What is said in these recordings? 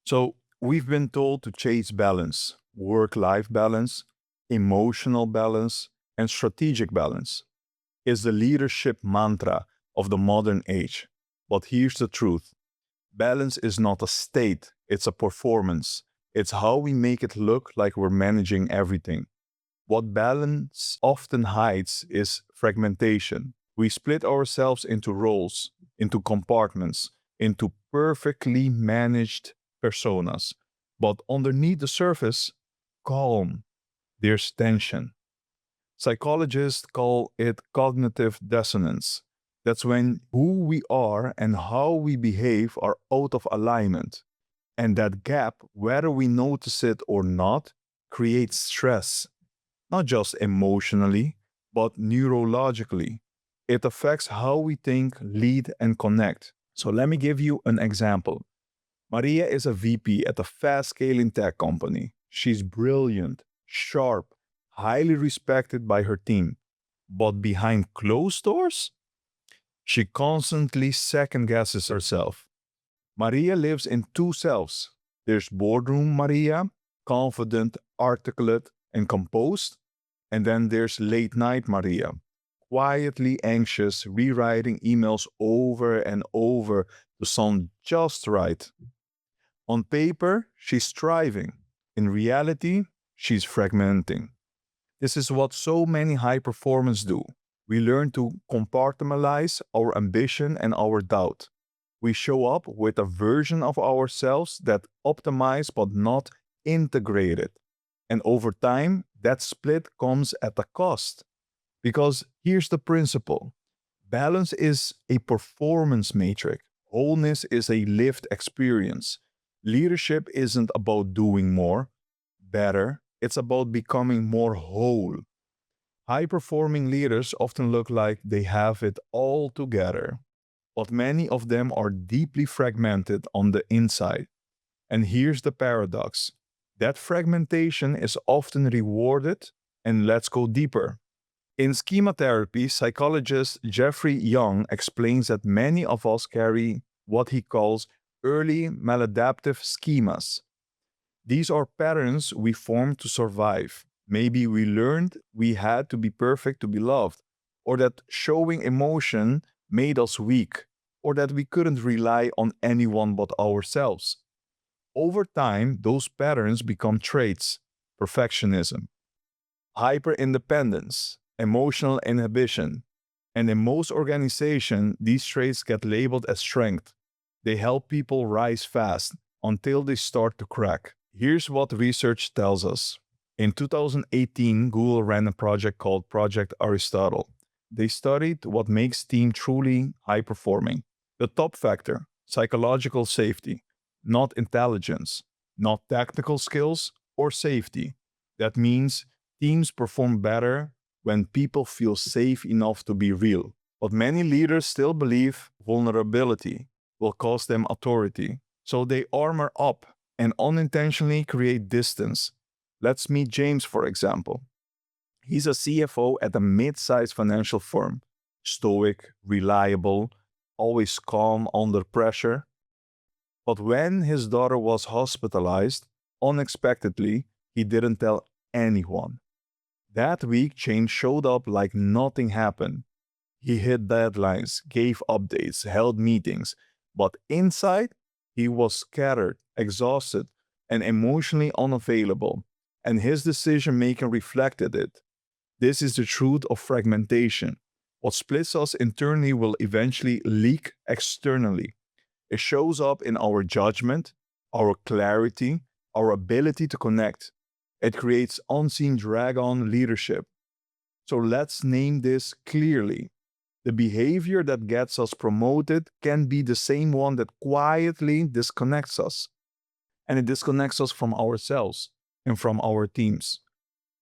So we've been told to chase balance, work-life balance, emotional balance, and strategic balance is the leadership mantra of the modern age. But here's the truth. Balance is not a state, it's a performance. It's how we make it look like we're managing everything. What balance often hides is fragmentation. We split ourselves into roles, into compartments, into perfectly managed personas. But underneath the surface, calm, there's tension. Psychologists call it cognitive dissonance. That's when who we are and how we behave are out of alignment. And that gap, whether we notice it or not, creates stress, not just emotionally, but neurologically. It affects how we think, lead, and connect. So let me give you an example. Maria is a VP at a fast scaling tech company. She's brilliant, sharp, highly respected by her team. But behind closed doors, she constantly second guesses herself. Maria lives in two selves. There's boardroom Maria, confident, articulate, and composed. And then there's late night Maria, quietly anxious, rewriting emails over and over to sound just right. On paper, she's thriving. In reality, she's fragmenting. This is what so many high performers do. We learn to compartmentalize our ambition and our doubt. We show up with a version of ourselves that optimized but not integrated. And over time, that split comes at a cost. Because here's the principle. Balance is a performance matrix. Wholeness is a lived experience. Leadership isn't about doing more, better. It's about becoming more whole. High performing leaders often look like they have it all together, but many of them are deeply fragmented on the inside. And here's the paradox that fragmentation is often rewarded, and let's go deeper. In schema therapy, psychologist Jeffrey Young explains that many of us carry what he calls early maladaptive schemas. These are patterns we formed to survive. Maybe we learned we had to be perfect to be loved, or that showing emotion made us weak, or that we couldn't rely on anyone but ourselves. Over time, those patterns become traits: perfectionism, hyper-independence, emotional inhibition. And in most organizations, these traits get labeled as strength. They help people rise fast until they start to crack. Here's what research tells us. In 2018, Google ran a project called Project Aristotle. They studied what makes team truly high performing. The top factor, psychological safety, not intelligence, not technical skills or safety. That means teams perform better when people feel safe enough to be real. But many leaders still believe vulnerability will cost them authority. So they armor up and unintentionally create distance. Let's meet James, for example. He's a CFO at a mid-sized financial firm. Stoic, reliable, always calm under pressure. But when his daughter was hospitalized, unexpectedly, he didn't tell anyone. That week, change showed up like nothing happened. He hit deadlines, gave updates, held meetings, but inside, he was scattered, exhausted, and emotionally unavailable, and his decision making reflected it. This is the truth of fragmentation. What splits us internally will eventually leak externally. It shows up in our judgment, our clarity, our ability to connect. It creates unseen drag on leadership. So let's name this clearly. The behavior that gets us promoted can be the same one that quietly disconnects us. And it disconnects us from ourselves and from our teams.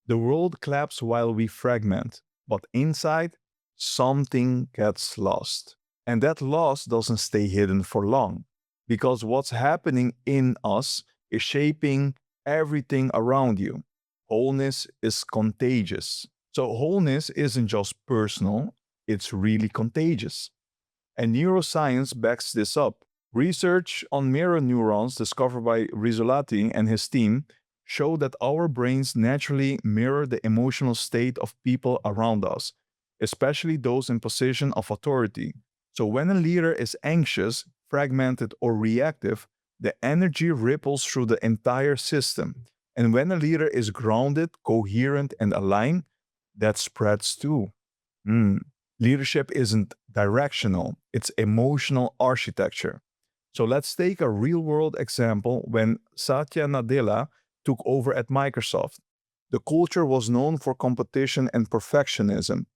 The world claps while we fragment, but inside, something gets lost. And that loss doesn't stay hidden for long, because what's happening in us is shaping everything around you. Wholeness is contagious. So, wholeness isn't just personal, it's really contagious. And neuroscience backs this up. Research on mirror neurons discovered by Rizzolatti and his team show that our brains naturally mirror the emotional state of people around us, especially those in position of authority. So when a leader is anxious, fragmented, or reactive, the energy ripples through the entire system. And when a leader is grounded, coherent, and aligned, that spreads too. Mm. Leadership isn't directional, it's emotional architecture. So let's take a real world example when Satya Nadella took over at Microsoft. The culture was known for competition and perfectionism.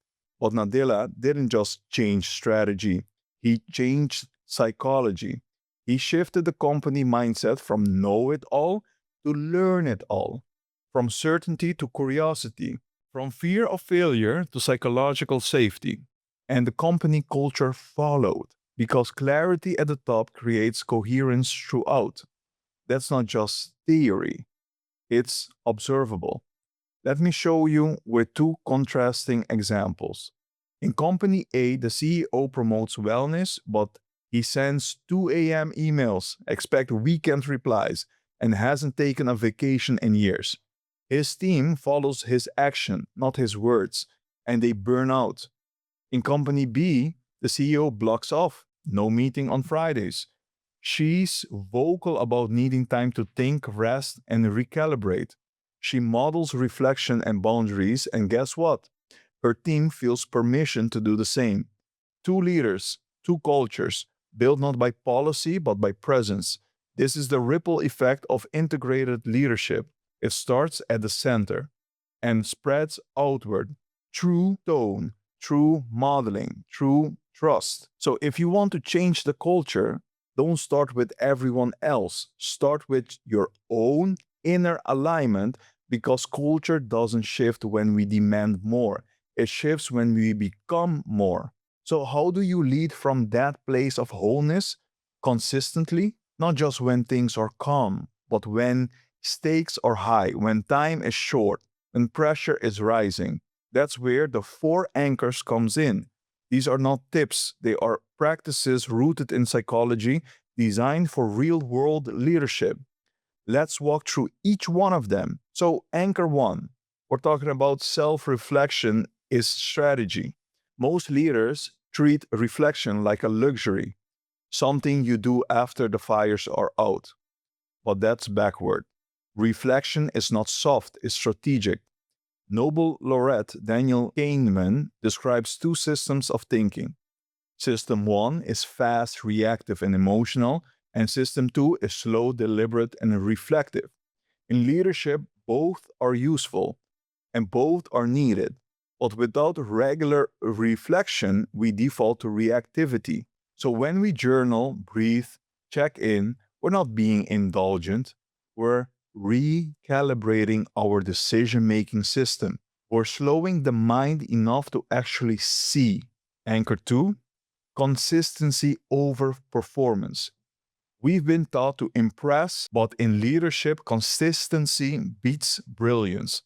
But Nadella didn't just change strategy, he changed psychology. He shifted the company mindset from know it all to learn it all, from certainty to curiosity, from fear of failure to psychological safety. And the company culture followed because clarity at the top creates coherence throughout. That's not just theory, it's observable. Let me show you with two contrasting examples. In Company A, the CEO promotes wellness, but he sends 2 a.m. emails, expect weekend replies, and hasn't taken a vacation in years. His team follows his action, not his words, and they burn out. In Company B, the CEO blocks off, no meeting on Fridays. She's vocal about needing time to think, rest, and recalibrate. She models reflection and boundaries, and guess what? Her team feels permission to do the same. Two leaders, two cultures, built not by policy but by presence. This is the ripple effect of integrated leadership. It starts at the center and spreads outward through tone, through modeling, through trust. So if you want to change the culture, don't start with everyone else. Start with your own inner alignment because culture doesn't shift when we demand more. It shifts when we become more. So, how do you lead from that place of wholeness consistently? Not just when things are calm, but when stakes are high, when time is short, when pressure is rising. That's where the four anchors comes in. These are not tips, they are practices rooted in psychology designed for real-world leadership. Let's walk through each one of them. So, anchor 1, we're talking about self-reflection is strategy. Most leaders treat reflection like a luxury, something you do after the fires are out. But that's backward. Reflection is not soft, it's strategic. Nobel laureate Daniel Kahneman describes two systems of thinking. System 1 is fast, reactive, and emotional, and System 2 is slow, deliberate, and reflective. In leadership, both are useful and both are needed. But without regular reflection, we default to reactivity. So when we journal, breathe, check in, we're not being indulgent, we're recalibrating our decision making system. We're slowing the mind enough to actually see. Anchor 2, consistency over performance. We've been taught to impress, but in leadership, consistency beats brilliance.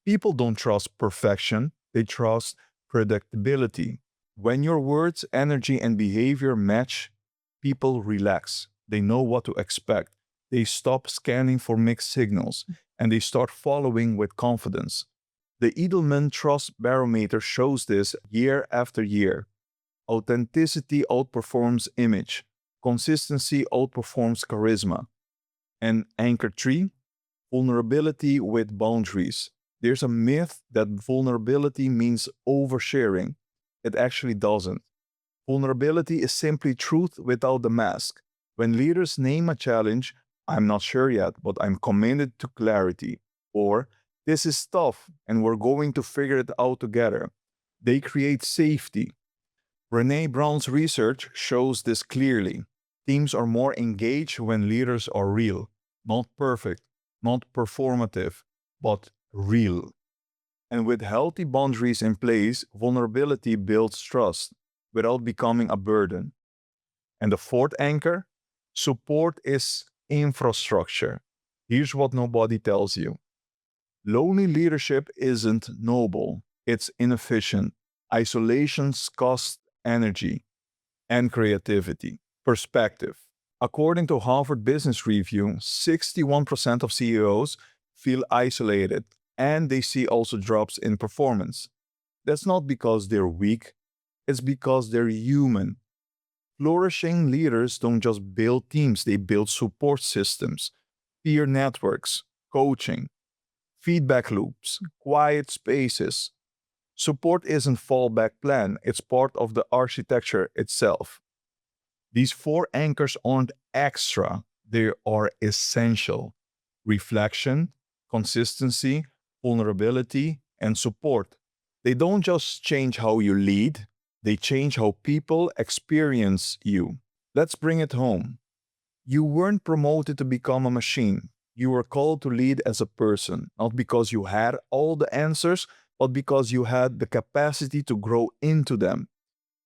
People don't trust perfection, they trust predictability. When your words, energy, and behavior match, people relax. They know what to expect. They stop scanning for mixed signals and they start following with confidence. The Edelman Trust Barometer shows this year after year. Authenticity outperforms image. Consistency outperforms charisma. And anchor 3, vulnerability with boundaries. There's a myth that vulnerability means oversharing. It actually doesn't. Vulnerability is simply truth without the mask. When leaders name a challenge, I'm not sure yet, but I'm committed to clarity. Or, this is tough and we're going to figure it out together. They create safety. Brene Brown's research shows this clearly. Teams are more engaged when leaders are real, not perfect, not performative, but real. And with healthy boundaries in place, vulnerability builds trust without becoming a burden. And the fourth anchor, support is infrastructure. Here's what nobody tells you. Lonely leadership isn't noble, it's inefficient. Isolation costs energy and creativity. Perspective. According to Harvard Business Review, 61% of CEOs feel isolated, and they see also drops in performance. That's not because they're weak, it's because they're human. Flourishing leaders don't just build teams, they build support systems, peer networks, coaching, feedback loops, quiet spaces. Support isn't fallback plan, it's part of the architecture itself. These four anchors aren't extra, they are essential. Reflection, consistency, vulnerability, and support. They don't just change how you lead, they change how people experience you. Let's bring it home. You weren't promoted to become a machine. You were called to lead as a person, not because you had all the answers, but because you had the capacity to grow into them.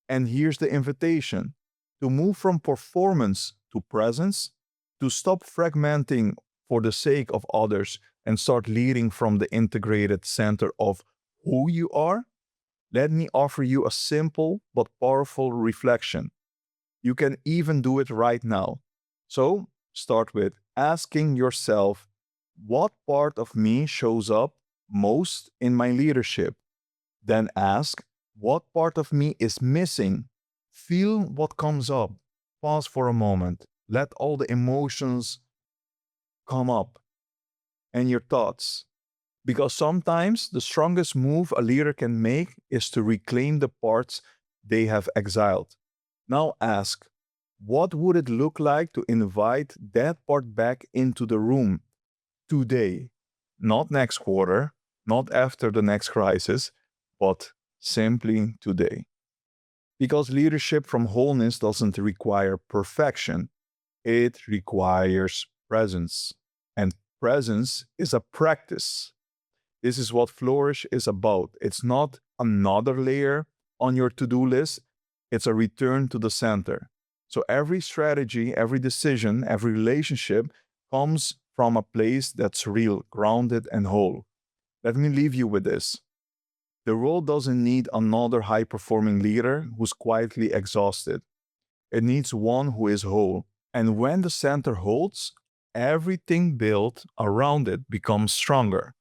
And here's the invitation to move from performance to presence, to stop fragmenting for the sake of others and start leading from the integrated center of who you are. Let me offer you a simple but powerful reflection. You can even do it right now. So, start with asking yourself, what part of me shows up most in my leadership? Then ask, what part of me is missing? Feel what comes up. Pause for a moment. Let all the emotions come up and your thoughts. Because sometimes the strongest move a leader can make is to reclaim the parts they have exiled. Now ask, what would it look like to invite that part back into the room today? Not next quarter, not after the next crisis, but simply today. Because leadership from wholeness doesn't require perfection, it requires presence. And presence is a practice. This is what Flourish is about. It's not another layer on your to do list, it's a return to the center. So every strategy, every decision, every relationship comes from a place that's real, grounded, and whole. Let me leave you with this. The world doesn't need another high performing leader who's quietly exhausted. It needs one who is whole. And when the center holds, everything built around it becomes stronger.